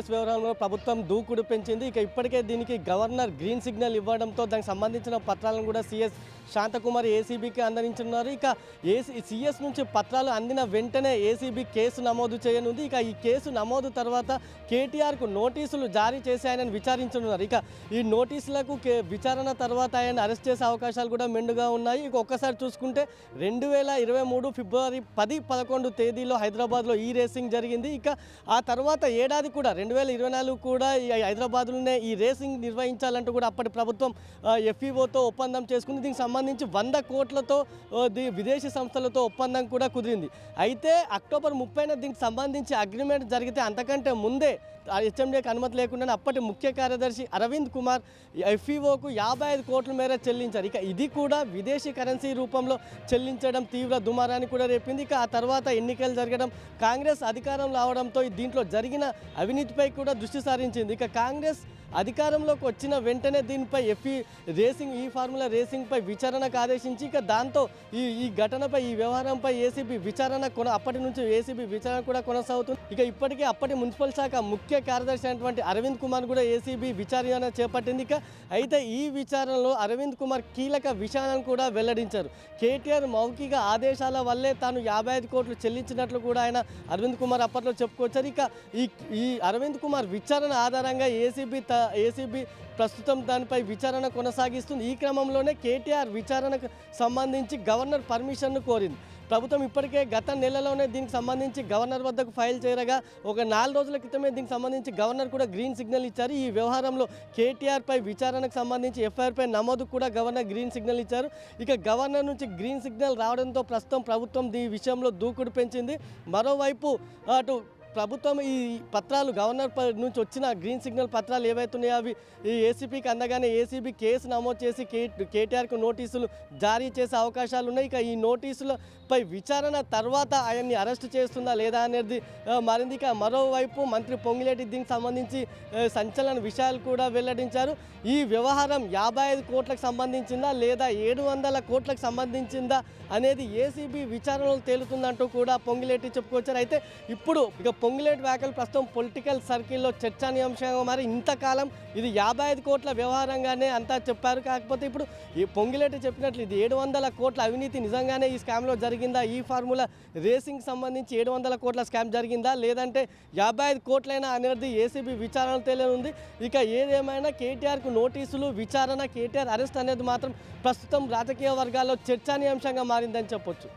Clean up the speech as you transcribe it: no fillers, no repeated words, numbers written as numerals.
CS వ్యవహారంలో ప్రభుత్వం దూకుడు పెంచింది. ఇప్పటికే దీనికి గవర్నర్ గ్రీన్ సిగ్నల్ ఇవ్వడంతో దానికి సంబంధించిన పత్రాలను కూడా సిఎస్ శాంతకుమారి ఏసీబీకి అందరించున్నారు. సిఎస్ నుంచి పత్రాలు అందిన వెంటనే ఏసీబీ కేసు నమోదు చేయనుంది. ఈ కేసు నమోదు తర్వాత కేటీఆర్కు నోటీసులు జారీ చేసి ఆయనను విచారించనున్నారు. ఈ నోటీసులకు విచారణ తర్వాత ఆయన అరెస్ట్ చేసే అవకాశాలు కూడా మెండుగా ఉన్నాయి. ఒక్కసారి చూసుకుంటే 2023 ఫిబ్రవరి 10-11 తేదీలో హైదరాబాద్లో ఈ రేసింగ్ జరిగింది. ఆ తర్వాత ఏడాది కూడా 2024 కూడా ఈ హైదరాబాద్లోనే ఈ రేసింగ్ నిర్వహించాలంటూ కూడా అప్పటి ప్రభుత్వం ఎఫ్ఈఓతో ఒప్పందం చేసుకుంది. దీనికి సంబంధించి 100 కోట్లతో విదేశీ సంస్థలతో ఒప్పందం కూడా కుదిరింది. అయితే అక్టోబర్ 30న దీనికి సంబంధించి అగ్రిమెంట్ జరిగితే అంతకంటే ముందే హెచ్ఎండికి అనుమతి లేకుండా అప్పటి ముఖ్య కార్యదర్శి అరవింద్ కుమార్ ఎఫ్ఈఓకు 55 కోట్ల మేర చెల్లించారు. ఇది కూడా విదేశీ కరెన్సీ రూపంలో చెల్లించడం తీవ్ర దుమారాన్ని కూడా రేపింది. ఆ తర్వాత ఎన్నికలు జరగడం, కాంగ్రెస్ అధికారం రావడంతో దీంట్లో జరిగిన అవినీతిపై కూడా దృష్టి సారించింది. కాంగ్రెస్ అధికారంలోకి వచ్చిన వెంటనే దీనిపై ఈ ఫార్ములా రేసింగ్పై విచారణకు ఆదేశించి దాంతో ఈ ఘటనపై ఈ వ్యవహారంపై ఏసీబీ విచారణ అప్పటి నుంచి ఏసీబీ విచారణ కూడా కొనసాగుతుంది. ఇప్పటికే అప్పటి మున్సిపల్ శాఖ ముఖ్య కార్యదర్శి అయినటువంటి అరవింద్ కుమార్ కూడా ఏసీబీ విచారణ చేపట్టింది. అయితే ఈ విచారణలో అరవింద్ కుమార్ కీలక విషయాలను కూడా వెల్లడించారు. కేటీఆర్ మౌఖిక ఆదేశాల వల్లే తాను 55 కోట్లు చెల్లించినట్లు కూడా ఆయన అరవింద్ కుమార్ అప్పట్లో చెప్పుకొచ్చారు. ఈ అరవింద్ కుమార్ విచారణ ఆధారంగా ఏసీబీ ప్రస్తుతం దానిపై విచారణ కొనసాగిస్తుంది. ఈ క్రమంలోనే కేటీఆర్ విచారణకు సంబంధించి గవర్నర్ పర్మిషన్ను కోరింది. ప్రభుత్వం ఇప్పటికే గత నెలలోనే దీనికి సంబంధించి గవర్నర్ వద్దకు ఫైల్ చేయగా ఒక 4 రోజుల క్రితమే దీనికి సంబంధించి గవర్నర్ కూడా గ్రీన్ సిగ్నల్ ఇచ్చారు. ఈ వ్యవహారంలో కేటీఆర్పై విచారణకు సంబంధించి ఎఫ్ఐఆర్పై నమోదు కూడా గవర్నర్ గ్రీన్ సిగ్నల్ ఇచ్చారు. గవర్నర్ నుంచి గ్రీన్ సిగ్నల్ రావడంతో ప్రస్తుతం ప్రభుత్వం ఈ విషయంలో దూకుడు పెంచింది. మరోవైపు అటు ప్రభుత్వం ఈ పత్రాలు గవర్నర్ నుంచి వచ్చిన గ్రీన్ సిగ్నల్ పత్రాలు ఏవైతున్నాయో అవి ఈ ఏసీబీకి అందగానే ఏసీబీ కేసు నమోదు చేసి కేటీఆర్కు నోటీసులు జారీ చేసే అవకాశాలు ఉన్నాయి. ఈ నోటీసులపై విచారణ తర్వాత ఆయన్ని అరెస్ట్ చేస్తుందా లేదా అనేది మారింది. మరోవైపు మంత్రి పొంగిలేటి దీనికి సంబంధించి సంచలన విషయాలు కూడా వెల్లడించారు. ఈ వ్యవహారం 55 కోట్లకు సంబంధించిందా లేదా 700 కోట్లకు సంబంధించిందా అనేది ఏసీబీ విచారణలో తేలుతుందంటూ కూడా పొంగిలేటి చెప్పుకొచ్చారు. అయితే ఇప్పుడు పొంగిలేటి వ్యాఖ్యలు ప్రస్తుతం పొలిటికల్ సర్కిల్లో చర్చానీయాంశంగా మారి ఇంతకాలం ఇది 55 కోట్ల వ్యవహారంగానే అంతా చెప్పారు. కాకపోతే ఇప్పుడు ఈ పొంగిలేటి చెప్పినట్లు ఇది 700 కోట్ల అవినీతి నిజంగానే ఈ స్కామ్లో జరిగిందా, ఈ ఫార్ములా రేసింగ్ సంబంధించి 700 కోట్ల స్కామ్ జరిగిందా లేదంటే 55 కోట్లైనా అనేది ఏసీబీ విచారణ తేలనుంది. ఏదేమైనా కేటీఆర్కు నోటీసులు, విచారణ, కేటీఆర్ అరెస్ట్ అనేది మాత్రం ప్రస్తుతం రాజకీయ వర్గాల్లో చర్చానీయాంశంగా మారిందని చెప్పొచ్చు.